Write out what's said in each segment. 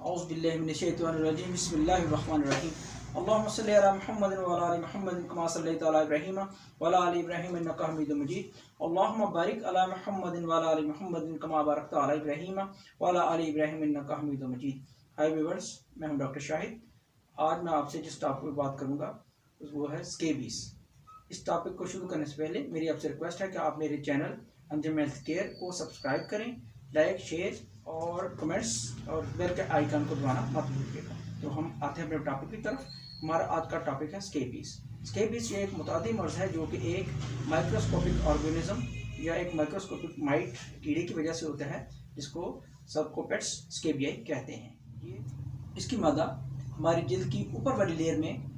औज़ुबिल्लाहि बिस्मिल्लाहिर्रहमानिर्रहीम। अल्लाहुम्मा सल्लि अला मुहम्मदिन व अला आलि मुहम्मदिन कमा सल्लैता अला इब्राहीम व अला आलि इब्राहीम इन्नका हमीदुम मजीद। अल्लाहुम्मा बारिक अला मुहम्मदिन व अला आलि मुहम्मदिन कमा बारकता अला इब्राहीम व अला आलि इब्राहीम इन्नका हमीदुम मजीद। हाय व्यूअर्स, मैं हूं डॉक्टर शाहिद। आज मैं आपसे जिस टॉपिक पर बात करूंगा वो है स्केबीज। इस टॉपिक को शुरू करने से पहले मेरी आपसे रिक्वेस्ट है कि आप मेरे चैनल अंजुम हेल्थ केयर को सब्सक्राइब करें, लाइक, शेयर और कमेंट्स और बेल के आइकन को दबाना मत भूलिएगा। तो हम आते हैं अपने टॉपिक की तरफ। हमारा आज का टॉपिक है स्केबीज। स्केबीज ये एक मुतादी मर्ज है जो कि एक माइक्रोस्कोपिक ऑर्गेनिज्म या एक माइक्रोस्कोपिक माइट कीड़े की वजह से होता है, जिसको सर्कोपेट्स स्केबियाई कहते हैं। इसकी मादा हमारी जिल्द की ऊपर वाली लेयर में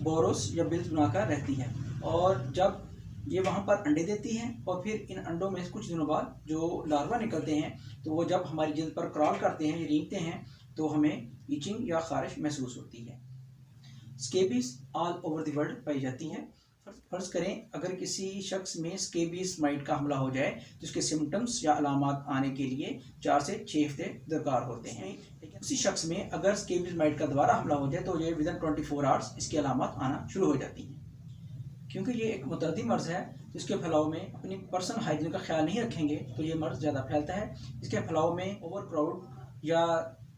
बोरोस या बिल्स बनाकर रहती है और जब ये वहाँ पर अंडे देती हैं और फिर इन अंडों में कुछ दिनों बाद जो लार्वा निकलते हैं तो वो जब हमारी जिल्द पर क्रॉल करते हैं या रेंगते हैं तो हमें इचिंग या खारिश महसूस होती है। Scabies all over the world पाई जाती हैं। फर्ज करें अगर किसी शख्स में स्केबीज माइट का हमला हो जाए तो इसके सिम्टम्स या अलामात आने के लिए 4 से 6 हफ्ते दरकार होते हैं। लेकिन उसी शख्स में अगर स्केबीज माइट का दोबारा हमला हो जाए तो ये विदिन 24 आवर्स इसकी अलामात आना शुरू हो जाती हैं। क्योंकि ये एक मुतअद्दी मर्ज है तो इसके फैलाव में अपनी पर्सनल हाइजीन का ख्याल नहीं रखेंगे तो ये मर्ज ज़्यादा फैलता है। इसके फैलाव में ओवर क्राउड या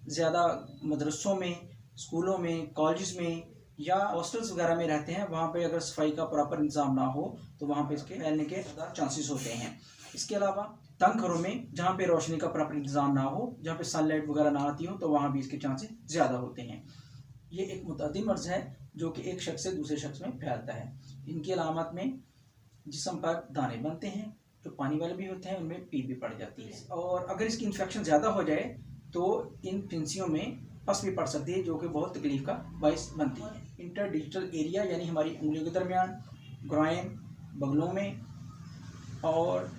ज़्यादा मदरसों में, स्कूलों में, कॉलेज में या हॉस्टल्स वगैरह में रहते हैं, वहाँ पे अगर सफाई का प्रॉपर इंतजाम ना हो तो वहाँ पे इसके फैलने के चांसेस होते हैं। इसके अलावा तंग घरों में जहाँ पे रोशनी का प्रॉपर इंतजाम ना हो, जहाँ पे सनलाइट वगैरह ना आती हो, तो वहाँ भी इसके चांसेस ज़्यादा होते हैं। ये एक मुतअद्दी मर्ज है जो कि एक शख्स से दूसरे शख्स में फैलता है। इनकी अलामत में जिस्म पर दाने बनते हैं, जो पानी वाले भी होते हैं, उनमें पीप भी पड़ जाती है और अगर इसकी इन्फेक्शन ज़्यादा हो जाए तो इन फिंसियों में पस भी पड़ सकती है, जो कि बहुत तकलीफ का बाइस बनती है। इंटरडिजिटल एरिया यानी हमारी उंगलियों के दरमियान, ग्राइन, बगलों में और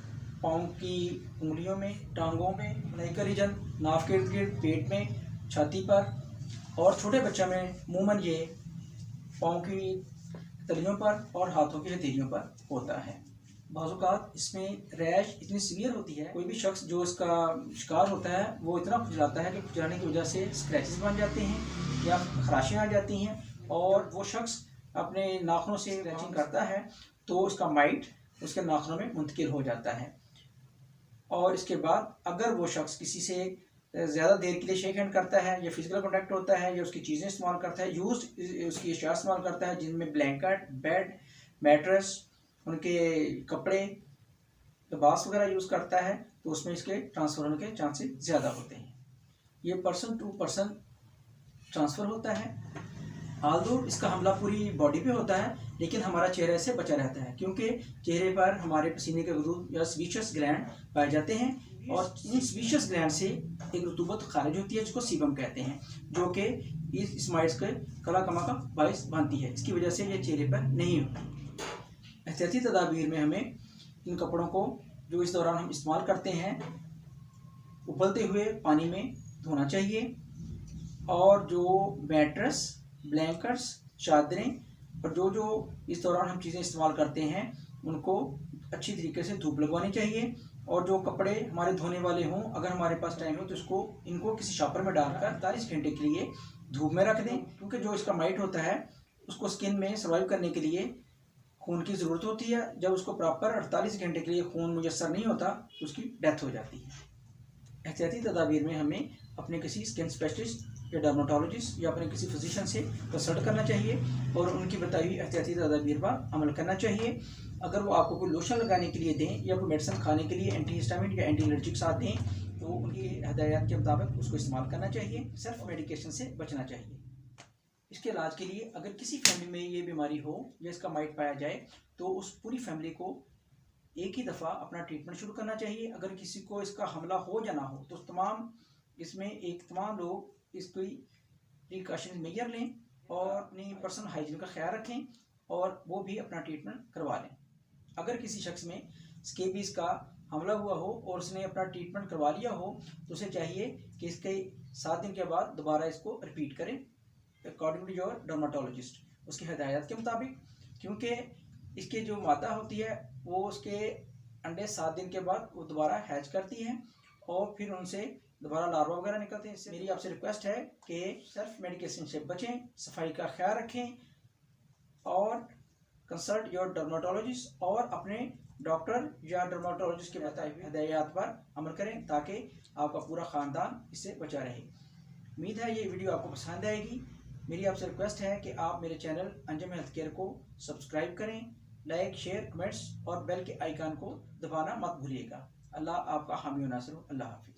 पाँव की उंगलियों में, टांगों में, नेक का रीजन, नाक के इर्द गिर्द, पेट में, छाती पर और छोटे बच्चों में मूमन ये पाँव की तलियों पर और हाथों की हथेलियों पर होता है। बाज़ इसमें रैश इतनी सीवियर होती है, कोई भी शख्स जो इसका शिकार होता है वो इतना खुजलाता है कि खुजलाने की वजह से स्क्रैचेस बन जाते हैं या खराशियाँ आ जाती हैं और वो शख्स अपने नाखूनों से स्क्रैचिंग करता है तो उसका माइट उसके नाखूनों में मुंतकिल हो जाता है। और इसके बाद अगर वो शख्स किसी से ज़्यादा देर के लिए शेक हैंड करता है या फिजिकल कॉन्टैक्ट होता है या उसकी चीज़ें इस्तेमाल करता है, उसकी अशिया इस्तेमाल करता है जिनमें ब्लैंकेट, बेड, मैट्रेस, उनके कपड़े, लिबास वगैरह यूज़ करता है, तो उसमें इसके ट्रांसफ़र होने के चांसेस ज़्यादा होते हैं। ये पर्सन टू पर्सन ट्रांसफ़र होता है। आल्दो इसका हमला पूरी बॉडी पे होता है लेकिन हमारा चेहरे से बचा रहता है क्योंकि चेहरे पर हमारे पसीने के गदूद या स्वीशस ग्लैंड पाए जाते हैं और इन स्वीशस ग्लैंड से एक रतूबत खारिज होती है जिसको सीबम कहते हैं, जो कि इस माइट्स के कला कमा का बाइस बनती है। इसकी वजह से ये चेहरे पर नहीं होती। एहतियाती तदाबीर में हमें इन कपड़ों को जो इस दौरान हम इस्तेमाल करते हैं उबलते हुए पानी में धोना चाहिए और जो मैट्रेस, ब्लैंकेट्स, चादरें और जो इस दौरान हम चीज़ें इस्तेमाल करते हैं उनको अच्छी तरीके से धूप लगवानी चाहिए और जो कपड़े हमारे धोने वाले हों अगर हमारे पास टाइम हो तो इनको किसी शॉपर में डालकर 48 घंटे के लिए धूप में रख दें, क्योंकि जो इसका माइट होता है उसको स्किन में सर्वाइव करने के लिए खून की ज़रूरत होती है। जब उसको प्रॉपर 48 घंटे के लिए खून मुयस्सर नहीं होता तो उसकी डेथ हो जाती है। एहतियाती तदाबीर में हमें अपने किसी स्किन स्पेशलिस्ट या डर्माटोलॉजिस्ट या अपने किसी फिजिशियन से कंसल्ट करना चाहिए और उनकी बताई हुई एहतियाती तदाबीर पर अमल करना चाहिए। अगर वो आपको कोई लोशन लगाने के लिए दें या कोई मेडिसिन खाने के लिए एंटी हिस्टामिन या एंटी एलर्जिक साथ दें तो उनकी हदायत के मुताबिक उसको इस्तेमाल करना चाहिए। सेल्फ मेडिकेशन से बचना चाहिए। इसके इलाज के लिए अगर किसी फैमिली में ये बीमारी हो या इसका माइट पाया जाए तो उस पूरी फैमिली को एक ही दफ़ा अपना ट्रीटमेंट शुरू करना चाहिए। अगर किसी को इसका हमला हो या ना हो तो तमाम लोग इसकी प्रिकॉशन मेजर लें और अपनी पर्सनल हाइजीन का ख्याल रखें और वो भी अपना ट्रीटमेंट करवा लें। अगर किसी शख्स में स्केबीज का हमला हुआ हो और उसने अपना ट्रीटमेंट करवा लिया हो तो उसे चाहिए कि इसके 7 दिन के बाद दोबारा इसको रिपीट करें अकॉर्डिंग टू योर डर्माटोलॉजिस्ट, उसकी हदायत के मुताबिक, क्योंकि इसके जो मादा होती है वो उसके अंडे 7 दिन के बाद वो दोबारा हैच करती हैं और फिर उनसे दोबारा लार्वा वगैरह निकलते हैं। इससे मेरी आपसे रिक्वेस्ट है कि सेल्फ मेडिकेशन से बचें, सफाई का ख्याल रखें और कंसल्ट योर डर्माटोलॉजिस्ट और अपने डॉक्टर या डर्माटोलॉजिस्ट के बताए हिदायत पर अमल करें ताकि आपका पूरा ख़ानदान इससे बचा रहे। उम्मीद है ये वीडियो आपको पसंद आएगी। मेरी आपसे रिक्वेस्ट है कि आप मेरे चैनल अंजुम हेल्थ केयर को सब्सक्राइब करें, लाइक, शेयर, कमेंट्स और बेल के आइकन को दबाना मत भूलिएगा। अल्लाह आपका हामी व नासिर हो। अल्लाह हाफिज़।